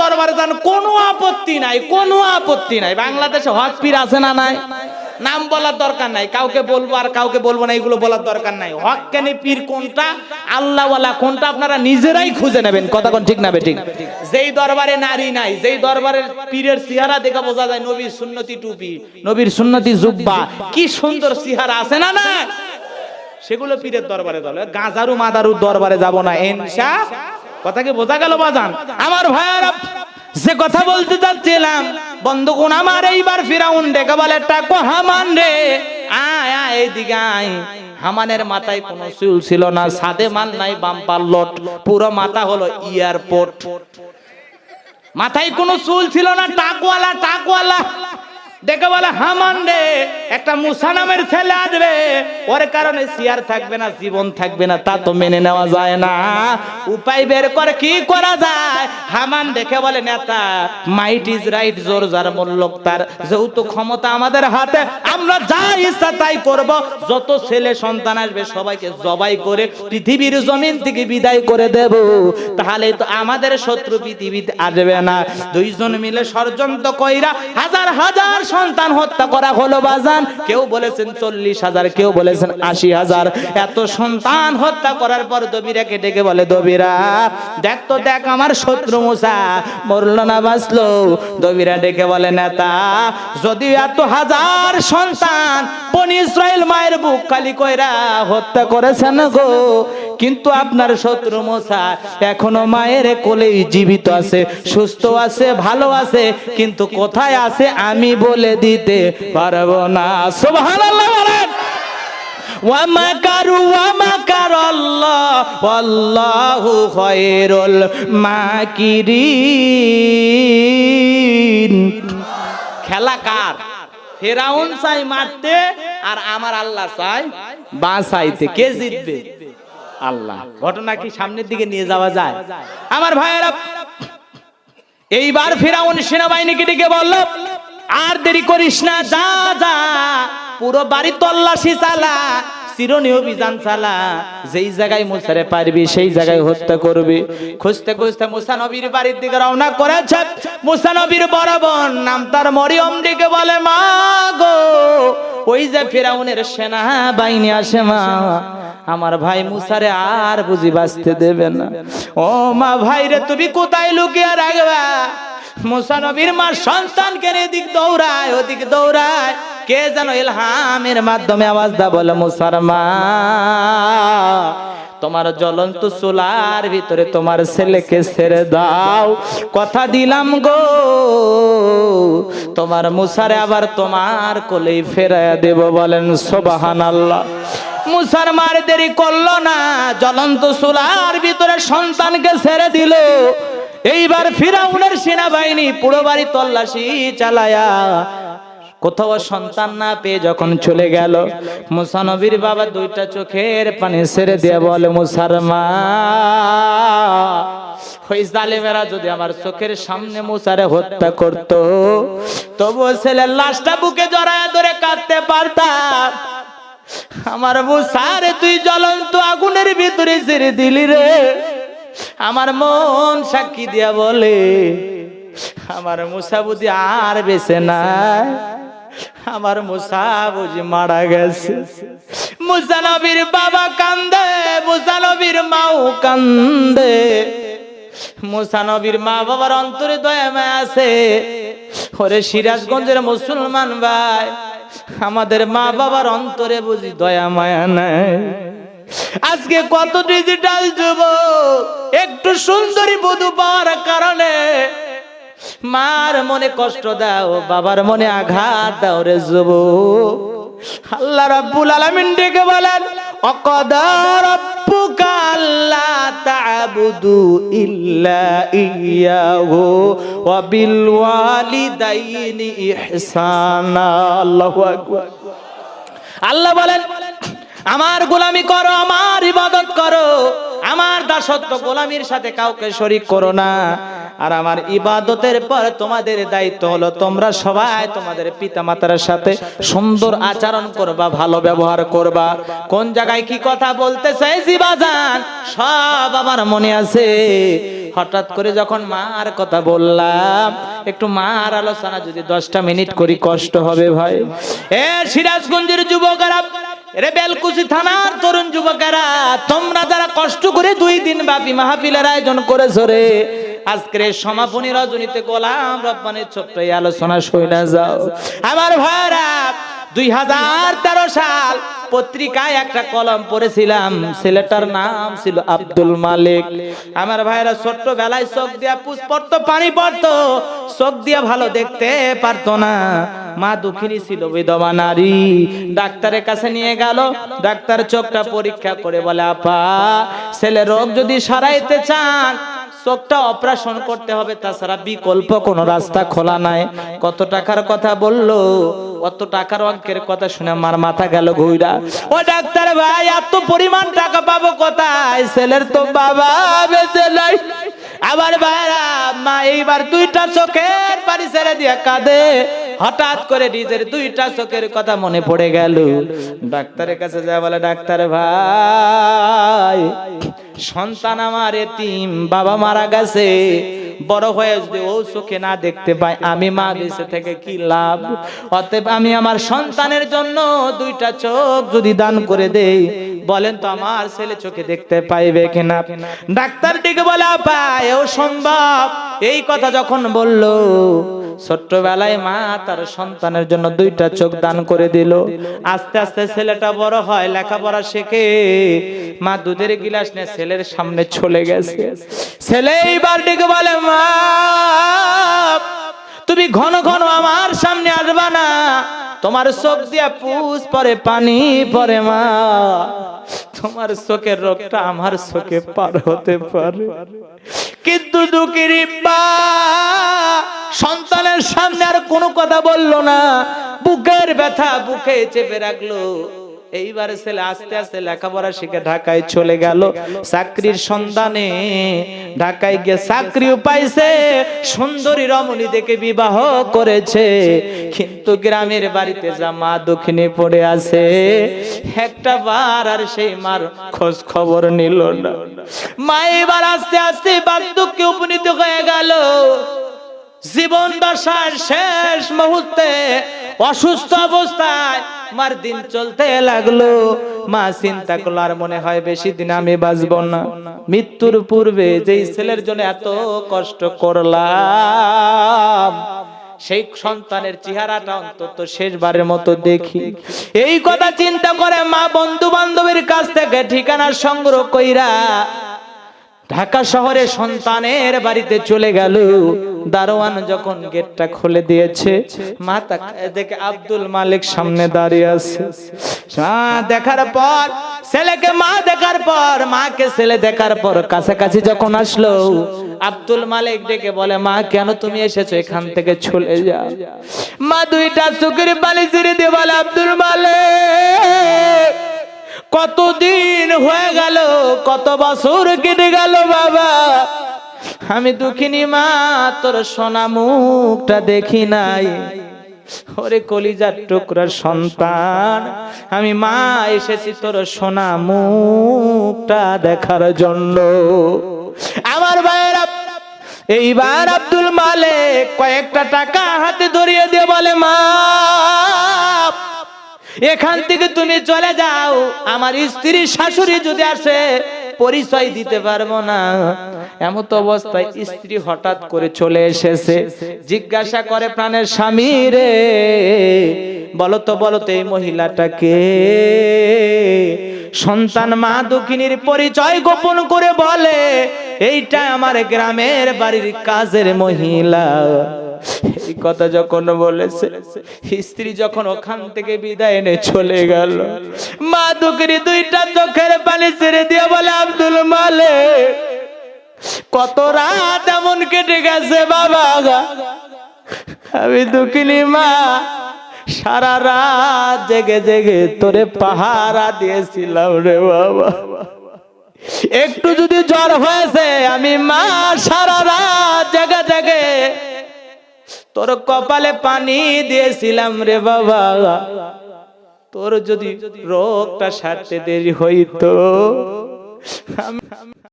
দরবারে যান, কোনো আপত্তি নাই, কোনো আপত্তি নাই। বাংলাদেশে হক পীর আছে না নাই? নাম বলার দরকার নাই, কাউকে বলবো আর কাউকে বলবো না, এগুলো বলার দরকার নাই। হক কেনে পীর কোনটা, আল্লাহওয়ালা কোনটা, আপনারা নিজেরাই খুঁজে নেবেন। কথা কোন ঠিক না বেঠিক? যেই দরবারে নারী নাই, যেই দরবারের পীরের চেহারা দেখে বোঝা যায় নবীর সুন্নতি টুপি, নবীর সুন্নতি জুব্বা, কি সুন্দর চেহারা আছে না না, সেগুলো পীরের দরবারে চলে। গাঁজারু মাদারু দরবারে যাব না ইনশা। কথা কি বোঝা গেল বাজান? আমার ভাইয়ারা, যে কথা বলতে যাচ্ছিলাম বন্ধুগণ, আমার এইবার ফিরাউন ডেকে বলে, টাকো হামান রে, আয় আয় এইদিকে আয়। হামানের মাথায় কোনো চুল ছিল না, সাদে মাল নাই, বাম্পার লট, পুরো মাথা হলো এয়ারপোর্ট। মাথায় কোনো চুল ছিল না, টাকওয়ালা টাকওয়ালা। দেখে বলে, হামান রে, একটা মুসা নামের ছেলে আসবে, ওর কারণে চেয়ার থাকবে না, জীবন থাকবে না, তা তো মেনে নেওয়া যায় না। উপায় বের করে কি করা যায়? হামান দেখে বলে, নেতা, মাইট ইজ রাইট, জোর যার মূল্যক তার। যেহেতু ক্ষমতা আমাদের হাতে, আমরা যা ইচ্ছা তাই করব। যত ছেলে সন্তান আসবে সবাইকে জবাই করে পৃথিবীর জমিন থেকে বিদায় করে দেব, তাহলে তো আমাদের শত্রু পৃথিবীতে আসবে না। দুইজন মিলে ষড়যন্ত্র কইরা হাজার হাজার সন্তান হত্যা করা হলো বাজান। কেউ বলেছেন 40,000, কেউ বলেছেন 80,000। এত সন্তান হত্যা করার পর দবিরাকে ডেকে বলে, দবিরা দেখ তো, দেখ আমার শত্রু মুসা মরলো না বাঁচলো। দবিরা ডেকে বলে, নেতা, যদি এত হাজার সন্তান বনি ইসরাইল মায়ের বুক খালি কইরা হত্যা করেছেন গো, কিন্তু আপনার শত্রু মুসা এখনো মায়ের কোলেই জীবিত আছে, সুস্থ আছে, ভালো আছে, কিন্তু কোথায় আছে আমি বলে দিতে পারবো না। সুবহানাল্লাহ বলেন। ওয়া মাকারু ওয়া মাকারাল্লাহ ওয়াল্লাহু খায়রুল মাকিরিন। খেলা কার? ফেরাউন চাই মারতে, আর আমার আল্লাহ চাই বাঁচাইতে। কে জিতবে? আল্লাহ। ঘটনা কি সামনের দিকে নিয়ে যাওয়া যায়? আমার ভাইয়েরা, এইবার ফেরাউন সেনাবাহিনীকে ডেকে বলল, আর দেরি করিস না, যা যা, পুরো বাড়ি তল্লাশি চালা, চিরনি অভিযান চালা, যেই জায়গায় মুসারে পারবি সেই জায়গায় হত্যা করবি। খুঁজতে খুঁজতে মুসা নবীর বাড়ির দিকে রওনা করেছে। মুসা নবীর বড় বোন নাম তার মরিয়ম ডেকে বলে, মা গো, ওই যে ফেরাউনের সেনা বাহিনী আসে মা, আমার ভাই মুসারে আর বুঝি বাঁচতে দেবে না। ও মা, ভাই রে তুমি কোথায় লুকিয়ে রাখবা? মুসা নবীর মা সন্তানকে এদিক দৌড়ায় ওদিক দৌড়ায়, কে যেন ইলহামের মাধ্যমে আওয়াজ দা বলে, মুসার মা, তোমার জ্বলন্ত চুলার ভিতরে তোমার ছেলেকে ছেড়ে দাও, কথা দিলাম গো, তোমার মুসারে আবার তোমার কোলেই ফেরাইয়া দেব। বলেন সুবহানাল্লাহ। মুসার মার দেরি করলো না, জ্বলন্ত চুলার ভিতরে সন্তানকে ছেড়ে দিল। এইবার ফিরাউনের সেনাবাহিনী পুরো বাড়ি তল্লাশি চালায়া কোথাও সন্তান না পেয়ে যখন চলে গেল, মুসা নবীর বাবা দুইটা চোখের পানি ছেড়ে দিয়ে বলে, মুসার মা, ওই জালেমেরা যদি আমার চোখের সামনে মুসারে হত্যা করত, তবুও ছেলের লাশটা বুকে জড়ায় ধরে কাঁদতে পারতাম। আমার মুসারে তুই জ্বলন্ত আগুনের ভিতরে ছেড়ে দিলি রে। আমার মন সাক্ষী দিয়া বলে, আমার মুসা বুঝি আর বেঁচে নাই, আমার মুসা বুঝি মারা গেছে। মুসা নবীর বাবা কান্দে, মুসা নবীর মাও কান্দে। মুসা নবীর মা বাবার অন্তরে দয়া মায়া আছে। ওরে সিরাজগঞ্জের মুসলমান ভাই, আমাদের মা বাবার অন্তরে বুঝি দয়া মায়া নাই। আজকে কত ডিজিটাল যুবক একটু সুন্দরী বধূ পাওয়ার কারণে মার মনে কষ্ট দাও, বাবার মনে আঘাত দাও রে যুবক। আল্লাহ রাব্বুল আলামিন ডেকে বলেন, অকদা রাব্বুকা আল্লা তা'বুদু ইল্লা ইয়্যাহু ওয়া বিল ওয়ালিদাইনি ইহসানা। আল্লাহু আকবার। আল্লাহ বলেন, আমার গোলামি করো, আমার ইবাদত করো, আমার দাসত্ব গোলামির সাথে কাউকে শরীক করো না। আর আমার ইবাদতের পর তোমাদের দায়িত্ব হলো তোমরা সবাই তোমাদের পিতামাতার সাথে সুন্দর আচরণ করবা, ভালো ব্যবহার করবা। কোন জায়গায় কি কথা বলতে চাইছি বাজান সব আমার মনে আছে। হঠাৎ করে যখন মার কথা বললাম, একটু মার আলোচনা যদি 10টা মিনিট করি কষ্ট হবে ভাই। এ সিরাজগঞ্জের যুবকেরা, রে বেলকুচি থানার তরুণ যুবকেরা, তোমরা যারা কষ্ট করে 2 দিন ব্যাপী মাহফিলের আয়োজন করেছো রে, আজকের সমাপনী রজনীতে গোলাম রব্বানির ছোট্ট এই আলোচনা শুনে যাও আমার ভাইরা। 2013 সাল পত্রিকায় একটা কলম পড়েছিলাম, ছেলেটার নাম ছিল আব্দুল মালিক। আমার ভাইরা ছোট্ট বেলায় চোখ দিয়া পুষ পড়তো, পানি পড়তো, চোখ দিয়া ভালো দেখতে পারতো না। মা দুঃখিনী ছিল, বিধবা নারী। ডাক্তারের কাছে নিয়ে গেল, ডাক্তার চোখটা পরীক্ষা করে বলে, আপা ছেলে রোগ যদি সারাইতে চান চোখটা অপারেশন করতে হবে, তাছাড়া বিকল্প কোনো রাস্তা খোলা নাই। কত টাকার কথা বললো, অত টাকার অঙ্কের কথা শুনে আমার মাথা গেল ঘুইরা। ও ডাক্তার ভাই, এত পরিমাণ টাকা পাবো কোথায়? ছেলের তো বাবা বেঁচে নাই। আবার ভাইরা, মা এইবার 2টা চোখের পানি ছেড়ে দিয়ে কাঁদে। হঠাৎ করে নিজের 2টা চোখের কথা মনে পড়ে গেল। ডাক্তারের কাছে যায়, বলে ডাক্তার ভাই সন্তান আমার এতিম, বাবা মারা গেছে, বড় হয়ে যদি ও চোখে না দেখতে পায় আমি মা বেঁচে থেকে কি লাভ? অতএব আমি আমার সন্তানের জন্য 2টা চোখ যদি দান করে দেই, বলেন তো আমার ছেলে চোখে দেখতে পাইবে কিনা? ডাক্তার ডেকে বলে, আপা এও সম্ভব। এই কথা যখন বলল, ছোট্টবেলায় মা তার সন্তানের জন্য 2টা চোখ দান করে দিল। আস্তে আস্তে ছেলেটা বড় হয়, লেখাপড়া শেখে। মা দুধের গিলাস নিয়ে ছেলের সামনে চলে গেছে। ছেলে এইবার ডেকে বলে, মা তুমি ঘন ঘন আমার সামনে আসবা না, তোমার চোখ দিয়া পুষ পরে পানি পরে মা, তোমার চোখের রোগটা আমার চোখে পার হতে পারে। কিন্তু দুঃখের মা সন্তানের সামনে আর কোনো কথা বললো না, বুকের ব্যথা বুকে চেপে রাখলো। এইবার ছেলে আস্তে আস্তে লেখাপড়া শিখে ঢাকায় চলে গেল চাকরির সন্ধানে। ঢাকায় গিয়ে চাকরিও পাইছে, সুন্দরী রমণী দেখে বিবাহ করেছে। কিন্তু গ্রামের বাড়িতে যা মা দক্ষিণে পড়ে আছে, একটা বার আর সেই মার খোঁজ খবর নিল না। মা এবার আস্তে আস্তে বার্ধক্যে উপনীত হয়ে গেল। জীবন দশার শেষ মুহূর্তে অসুস্থ অবস্থায় মার দিন চলতে লাগলো। মা চিন্তা করলো, আর মনে হয় বেশি দিন আমি বাঁচবো না। মৃত্যুর পূর্বে যেই ছেলের জন্য এত কষ্ট করলাম, সেই সন্তানের চেহারাটা অন্তত শেষবারের মতো দেখি। এই কথা চিন্তা করে মা বন্ধু বান্ধবের কাছ থেকে ঠিকানা সংগ্রহ কইরা ঢাকা শহরে সন্তানের বাড়িতে চলে গেল। দারোয়ান যখন গেটটা খুলে দিয়েছে, মা দেখে আব্দুল মালিক সামনে দাঁড়িয়ে আছে। দেখার পর ছেলেকে মা দেখার পর, মাকে ছেলে দেখার পর কাছাকাছি যখন আসলো, আব্দুল মালিক ডেকে বলে, মা কেন তুমি এসেছো? এখান থেকে চলে যাও। মা 2টা চোখের পানি ছেড়ে দিয়ে বলে, আব্দুল মালিক কতদিন হয়ে গেল, কত বছর কেটে গেল বাবা, আমি দুঃখিনী মা তোর সোনা মুখটা দেখি নাই। ওরে কলিজার টুকরার সন্তান, আমি মা এসেছি তোর সোনা মুখটা দেখার জন্য। আমার ভাইয়েরা, এইবার আব্দুল মালিক কয়েকটা টাকা হাতে ধরিয়ে দিয়ে বলে, মা এখান থেকে তুমি চলে যাও, আমার স্ত্রী শাশুড়ি যদি আসে পরিচয় দিতে পারবো না। এমন তো অবস্থায় স্ত্রী হঠাৎ করে চলে এসেছে। জিজ্ঞাসা করে, প্রাণের স্বামী রে, বলতো এই মহিলাটাকে? সন্তান মা দক্ষিণীর পরিচয় গোপন করে বলে, এইটা আমার গ্রামের বাড়ির কাজের মহিলা। এই কথা যখন বলেছে, স্ত্রী যখন ওখান থেকে বিদায় এনে চলে গেল, মা দুঃখের 2টা চোখের পানি ছেড়ে দিয়ে বলে, আব্দুল মালিক কত রাত এমন কেটে গেছে বাবা, আমি দুঃখিনী মা সারা রাত জেগে জেগে তোরে পাহারা দিয়েছিলাম রে বাবা। একটু যদি জ্বর হয়েছে, আমি মা সারা রাত জেগে জেগে তোর কপালে পানি দিয়েছিলাম রে বাবা। তোর যদি রোগটা সারতে দেরি হইতো,